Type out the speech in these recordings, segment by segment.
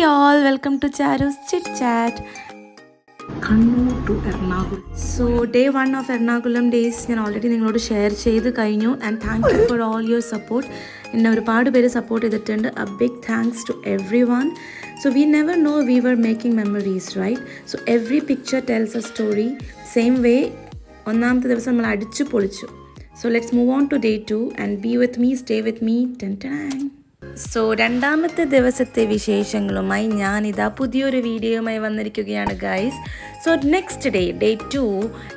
all, welcome to Charu's Chit Chat. Kannur to Ernakulam. So day 1 of Ernakulam days ഞാൻ already നിങ്ങളോട് share ചെയ്ത് കഴിഞ്ഞു and thank you for all your support. എന്നെ ഒരുപാട് പേര് support ചെയ്തിട്ടുണ്ട്. A big thanks to everyone. So we never know we were making memories, right? So every picture tells a story. Same way ഒന്നാമത്തെ ദിവസം നമ്മൾ അടിച്ചു പൊളിച്ചു. So let's move on to day 2 and be with me, stay with me. So രണ്ടാമത്തെ ദിവസത്തെ വിശേഷങ്ങളുമായി ഞാനിതാ പുതിയൊരു വീഡിയോയുമായി വന്നിരിക്കുകയാണ് ഗൈസ്. സോ നെക്സ്റ്റ് ഡേ 2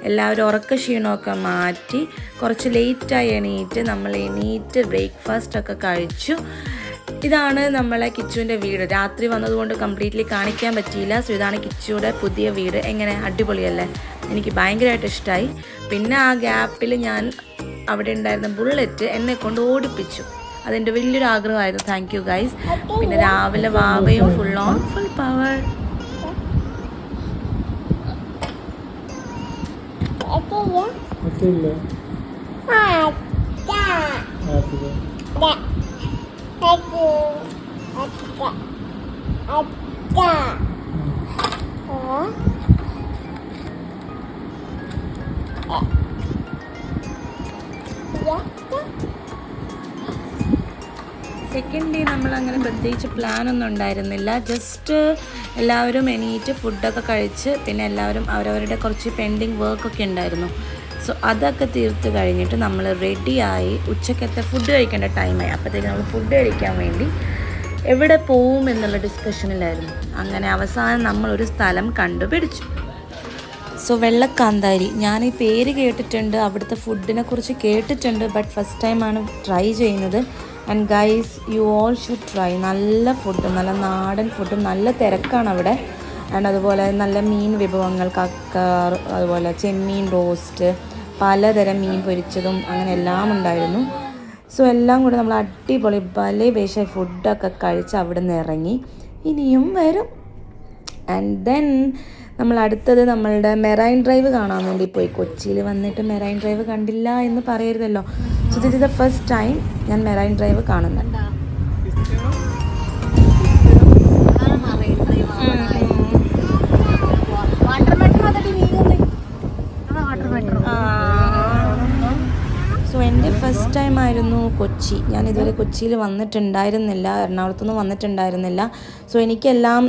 എല്ലാവരും ഉറക്ക ക്ഷീണമൊക്കെ മാറ്റി കുറച്ച് ലേറ്റായി എണീറ്റ് ബ്രേക്ക്ഫാസ്റ്റൊക്കെ കഴിച്ചു. ഇതാണ് നമ്മളെ കിച്ചുവിൻ്റെ വീട്. രാത്രി വന്നതുകൊണ്ട് കംപ്ലീറ്റ്ലി കാണിക്കാൻ പറ്റിയില്ല. സോ ഇതാണ് കിച്ചുവിടെ പുതിയ വീട്. എങ്ങനെ, അടിപൊളിയല്ലേ? എനിക്ക് ഭയങ്കരമായിട്ട് ഇഷ്ടമായി. പിന്നെ ആ ഗ്യാപ്പിൽ ഞാൻ അവിടെ ഉണ്ടായിരുന്ന ബുള്ളറ്റ് എന്നെ കൊണ്ട് ഓടിപ്പിച്ചു. അതെൻ്റെ വലിയൊരു ആഗ്രഹമായിരുന്നു. Thank you guys. പിന്നെ രാവിലെ വാവയും ഫുൾ പവർ. സെക്കൻഡ് ഡേ നമ്മളങ്ങനെ പ്രത്യേകിച്ച് പ്ലാനൊന്നും ഉണ്ടായിരുന്നില്ല. ജസ്റ്റ് എല്ലാവരും എണീറ്റ് ഫുഡൊക്കെ കഴിച്ച് പിന്നെ എല്ലാവരും അവരവരുടെ കുറച്ച് പെൻഡിങ് വർക്കൊക്കെ ഉണ്ടായിരുന്നു. സോ അതൊക്കെ തീർത്ത് കഴിഞ്ഞിട്ട് നമ്മൾ റെഡിയായി. ഉച്ചക്കത്തെ ഫുഡ് കഴിക്കേണ്ട ടൈമായി. അപ്പോഴത്തേക്ക് നമ്മൾ ഫുഡ് കഴിക്കാൻ വേണ്ടി എവിടെ പോവും എന്നുള്ള ഡിസ്കഷനിലായിരുന്നു. അങ്ങനെ അവസാനം നമ്മളൊരു സ്ഥലം കണ്ടുപിടിച്ചു. സോ വെള്ളക്കാന്താരി. ഞാൻ ഈ പേര് കേട്ടിട്ടുണ്ട്, അവിടുത്തെ ഫുഡിനെ കുറിച്ച് കേട്ടിട്ടുണ്ട്, ബട്ട് ഫസ്റ്റ് ടൈമാണ് ട്രൈ ചെയ്യുന്നത്. And guys, you all should try. നല്ല ഫുഡും നല്ല നാടൻ ഫുഡും നല്ല തിരക്കാണ് അവിടെ. ആൻഡ് അതുപോലെ നല്ല മീൻ വിഭവങ്ങൾ, കക്ക, അതുപോലെ ചെമ്മീൻ റോസ്റ്റ്, പലതരം മീൻ പൊരിച്ചതും അങ്ങനെ എല്ലാം ഉണ്ടായിരുന്നു. സോ എല്ലാം കൂടെ നമ്മൾ അടിപൊളി ബലേ ഫുഡൊക്കെ കഴിച്ച് അവിടെ നിന്ന് ഇറങ്ങി. ഇനിയും വരും. ആൻഡ് ദെൻ നമ്മൾ അടുത്തത് നമ്മളുടെ മെറൈൻ ഡ്രൈവ് കാണാൻ വേണ്ടി പോയി. കൊച്ചിയിൽ വന്നിട്ട് മെറൈൻ ഡ്രൈവ് കണ്ടില്ല എന്ന് പറയരുതല്ലോ. So this is the first time ഞാൻ മെറൈൻ ഡ്രൈവ് കാണുന്നത്. സോ എൻ്റെ ഫസ്റ്റ് ടൈം ആയിരുന്നു കൊച്ചി. ഞാൻ ഇതുവരെ കൊച്ചിയിൽ വന്നിട്ടുണ്ടായിരുന്നില്ല, എറണാകുളത്തൊന്നും വന്നിട്ടുണ്ടായിരുന്നില്ല. സോ എനിക്കെല്ലാം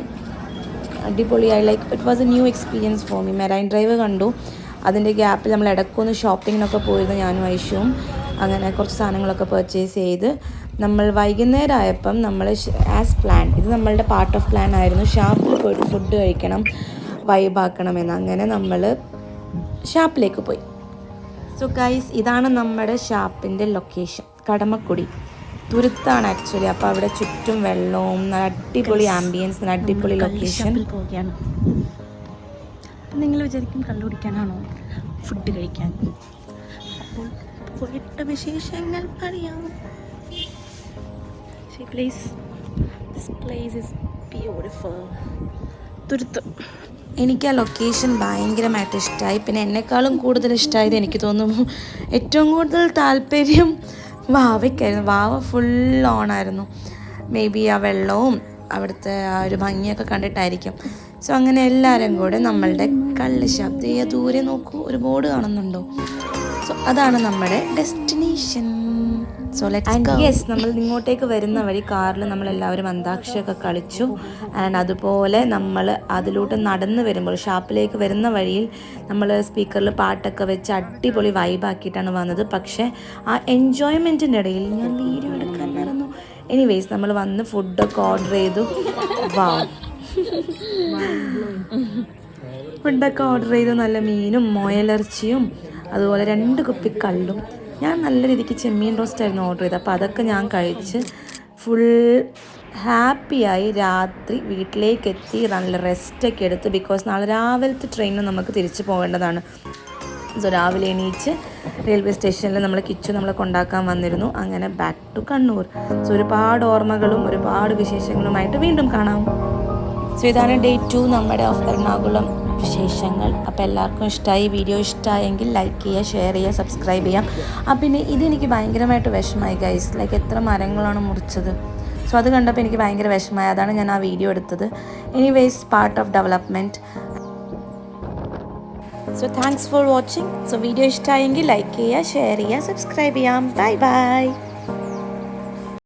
അടിപൊളിയായി. Like it was A new experience for me. Marine drive കണ്ടു. അതിൻ്റെ ഗ്യാപ്പിൽ നമ്മൾ ഇടയ്ക്കൊന്ന് ഷോപ്പിങ്ങിനൊക്കെ പോയിരുന്നു ഞാനും ഐഷുവും. അങ്ങനെ കുറച്ച് സാധനങ്ങളൊക്കെ പർച്ചേസ് ചെയ്ത് നമ്മൾ വൈകുന്നേരം ആയപ്പം നമ്മൾ ആസ് പ്ലാൻ, ഇത് നമ്മളുടെ പാർട്ട് ഓഫ് പ്ലാൻ ആയിരുന്നു, ഷാപ്പിൽ പോയിട്ട് ഫുഡ് കഴിക്കണം, വൈബാക്കണമെന്ന്. അങ്ങനെ നമ്മൾ ഷാപ്പിലേക്ക് പോയി. സോ ഗൈസ്, ഇതാണ് നമ്മുടെ ഷാപ്പിൻ്റെ ലൊക്കേഷൻ. കടമക്കുടി തുരുത്താണ് ആക്ച്വലി. അപ്പോൾ അവിടെ ചുറ്റും വെള്ളവും നല്ല അടിപൊളി ആംബിയൻസ്, നല്ല അടിപൊളി ലൊക്കേഷൻ. പോവുകയാണ്. അപ്പം നിങ്ങൾ വിചാരിക്കും കണ്ടുപിടിക്കാനാണോ? ഫുഡ് കഴിക്കാൻ. അപ്പോൾ പോയിട്ട് വിശേഷങ്ങൾ പറയാം. This place is beautiful. തുരുത്ത്. എനിക്ക് ആ ലൊക്കേഷൻ ഭയങ്കരമായിട്ട് ഇഷ്ടമായി. പിന്നെ എന്നെക്കാളും കൂടുതൽ ഇഷ്ടമായത് എനിക്ക് തോന്നുന്നു ഏറ്റവും കൂടുതൽ താല്പര്യം വാവയ്ക്കായിരുന്നു. വാവ ഫുൾ ഓണായിരുന്നു. മേ ബി ആ വെള്ളവും അവിടുത്തെ ആ ഒരു ഭംഗിയൊക്കെ കണ്ടിട്ടായിരിക്കും. സോ അങ്ങനെ എല്ലാവരും കൂടെ നമ്മളുടെ കള്ള് ശബ്ദ ദൂരെ നോക്കൂ, ഒരു ബോർഡ് കാണുന്നുണ്ടോ? സോ അതാണ് നമ്മുടെ destination. So let's go. Yes, നമ്മൾ ഇങ്ങോട്ടേക്ക് വരുന്ന വഴി കാറിൽ നമ്മളെല്ലാവരും അന്താക്ഷരിയൊക്കെ കളിച്ചു. ആൻഡ് അതുപോലെ നമ്മൾ അതിലൂടെ നടന്ന് വരുമ്പോൾ ഷാപ്പിലേക്ക് വരുന്ന വഴിയിൽ നമ്മൾ സ്പീക്കറിൽ പാട്ടൊക്കെ വെച്ച് അടിപൊളി വൈബാക്കിയിട്ടാണ് വന്നത്. പക്ഷേ ആ എൻജോയ്മെൻറ്റിൻ്റെ ഇടയിൽ ഞാൻ വീഡിയോ എടുക്കാൻ മറന്നു. എനിവേയ്സ്, നമ്മൾ വന്ന് ഫുഡൊക്കെ ഓർഡർ ചെയ്തു. ഫുഡൊക്കെ ഓർഡർ ചെയ്തു. നല്ല മീനും മുയലിറച്ചിയും അതുപോലെ 2 കുപ്പി കള്ളും. ഞാൻ നല്ല രീതിക്ക് ചെമ്മീൻ റോസ്റ്റായിരുന്നു ഓർഡർ ചെയ്തത്. അപ്പോൾ അതൊക്കെ ഞാൻ കഴിച്ച് ഫുൾ ഹാപ്പിയായി രാത്രി വീട്ടിലേക്ക് എത്തി. നല്ല റെസ്റ്റൊക്കെ എടുത്ത്, ബിക്കോസ് നാളെ രാവിലത്തെ ട്രെയിനിന് നമുക്ക് തിരിച്ചു പോകേണ്ടതാണ്. സോ രാവിലെ എണീച്ച് റെയിൽവേ സ്റ്റേഷനിൽ നമ്മൾ കിച്ചു നമ്മളെ കൊണ്ടാക്കാൻ വന്നിരുന്നു. അങ്ങനെ ബാക്ക് ടു കണ്ണൂർ. സോ ഒരുപാട് ഓർമ്മകളും ഒരുപാട് വിശേഷങ്ങളുമായിട്ട് വീണ്ടും കാണാം. സോ ഇതാണ് ഡേ 2 നമ്മുടെ ഓഫ് എറണാകുളം വിശേഷങ്ങൾ. അപ്പോൾ എല്ലാവർക്കും ഇഷ്ടമായി. വീഡിയോ ഇഷ്ടമായെങ്കിൽ ലൈക്ക് ചെയ്യുക, ഷെയർ ചെയ്യുക, സബ്സ്ക്രൈബ് ചെയ്യാം. പിന്നെ ഇതെനിക്ക് ഭയങ്കരമായിട്ട് വിഷമമായി ഗൈസ്. ലൈക്ക് എത്ര മരങ്ങളാണ് മുറിച്ചത്. സോ അത് കണ്ടപ്പോൾ എനിക്ക് ഭയങ്കര വിഷമമായി. അതാണ് ഞാൻ ആ വീഡിയോ എടുത്തത്. Anyways part of development. So thanks for watching. So video ഇഷ്ടമായെങ്കിൽ ലൈക്ക് ചെയ്യുക, ഷെയർ ചെയ്യുക, സബ്സ്ക്രൈബ് ചെയ്യാം. Bye bye.